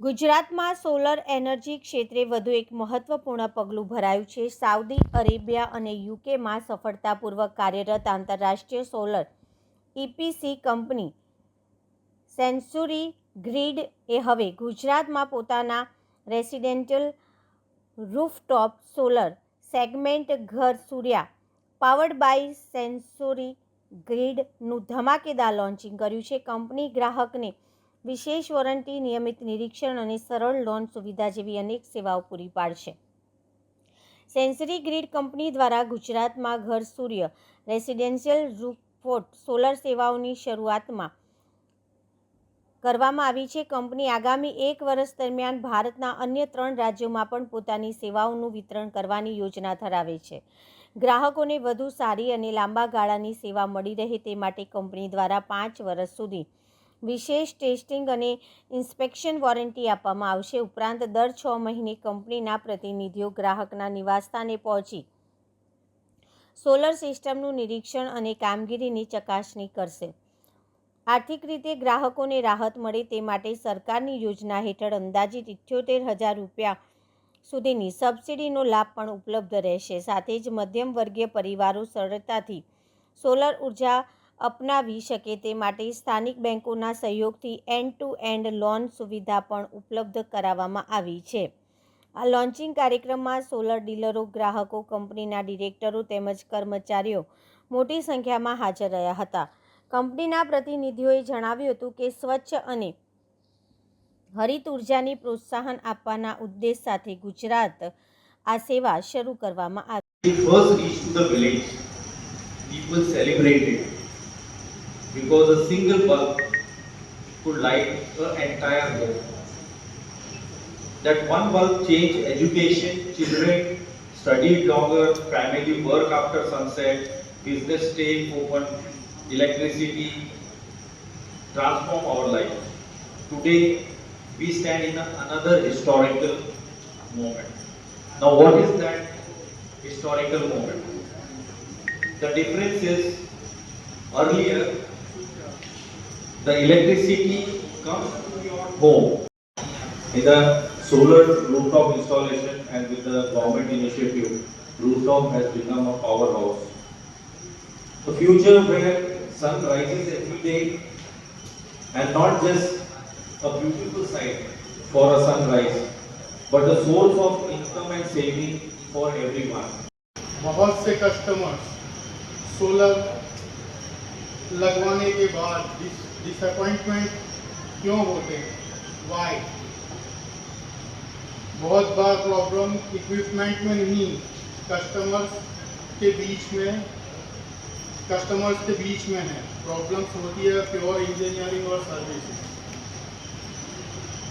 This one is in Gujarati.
ગુજરાતમાં સોલર એનર્જી ક્ષેત્રે વધુ એક મહત્વપૂર્ણ પગલું ભરાયું છે. સાઉદી અરેબિયા અને યુકેમાં સફળતાપૂર્વક કાર્યરત આંતરરાષ્ટ્રીય solar EPC company century grid એ હવે ગુજરાતમાં પોતાના રેસિડેન્શિયલ રૂફટોપ સોલર સેગમેન્ટ ઘર સૂર્યા પાવર્ડ બાય સેન્ચુરી ગ્રીડનું ધમાકેદાર લોન્ચિંગ કર્યું છે. કંપની ગ્રાહકને વિશેષ વોરંટી, નિયમિત નિરીક્ષણ અને સરળ લોન સુવિધા જેવી અનેક સેવાઓ પૂરી પાડશે. સેન્ચુરી ગ્રીડ કંપની દ્વારા ગુજરાતમાં ઘર સૂર્ય રેસિડેન્શિયલ રૂફટોપ સોલર સેવાઓની શરૂઆતમાં કરવામાં આવી છે. કંપની આગામી 1 વર્ષ દરમિયાન ભારતના અન્ય 3 રાજ્યોમાં પણ પોતાની સેવાઓનું વિતરણ કરવાની યોજના ધરાવે છે. ગ્રાહકોને વધુ સારી અને લાંબા ગાળાની સેવા મળી રહે તે માટે કંપની દ્વારા 5 વર્ષ સુધી વિશેષ ટેસ્ટિંગ અને ઇન્સ્પેક્શન વોરંટી આપવામાં આવશે. ઉપરાંત દર 6 મહિને કંપનીના પ્રતિનિધિઓ ગ્રાહકના નિવાસસ્થાને પહોંચી સોલર સિસ્ટમનું નિરીક્ષણ અને કામગીરીની ચકાસણી કરશે. આર્થિક રીતે ગ્રાહકોને રાહત મળે તે માટે સરકારની યોજના હેઠળ અંદાજિત 78,000 રૂપિયા સુધીની સબસિડીનો લાભ પણ ઉપલબ્ધ રહેશે. સાથે જ મધ્યમ વર્ગીય પરિવારો સરળતાથી સોલર ઉર્જા અપનાવી શકે તે માટે સ્થાનિક બેંકોના સહયોગથી એન્ડ ટુ એન્ડ લોન સુવિધા પણ ઉપલબ્ધ કરાવવામાં આવી છે. આ લોન્ચિંગ કાર્યક્રમમાં સોલર ડીલરો, ગ્રાહકો, કંપનીના ડિરેક્ટરો તેમજ કર્મચારીઓ મોટી સંખ્યામાં હાજર રહ્યા હતા. કંપનીના પ્રતિનિધિઓએ જણાવ્યું હતું કે સ્વચ્છ અને હરિત ઉર્જાની પ્રોત્સાહન આપવાના ઉદ્દેશ સાથે ગુજરાત આ સેવા શરૂ કરવામાં આવી. First reached to the village, people celebrated because a single bulb could light an entire home. That one bulb changed education, children studied longer, family work after sunset, business stay open, electricity transform our life. Today we stand in another historical moment. Now what is that historical moment? The difference is earlier the electricity comes to your home. In the solar rooftop installation and with the government initiative, rooftop has become a powerhouse. The future where sun rises every day and not just a beautiful sight for a sunrise, but a source of income and saving for everyone. बहुत से कस्टमर्स सोलर लगवाने के बाद डिसअपॉइंटमेंट क्यों होते हैं? वाई? बहुत बार प्रॉब्लम इक्विपमेंट में नहीं, कस्टमर्स के बीच में है. प्रॉब्लम्स होती है प्योर इंजीनियरिंग और सर्विस.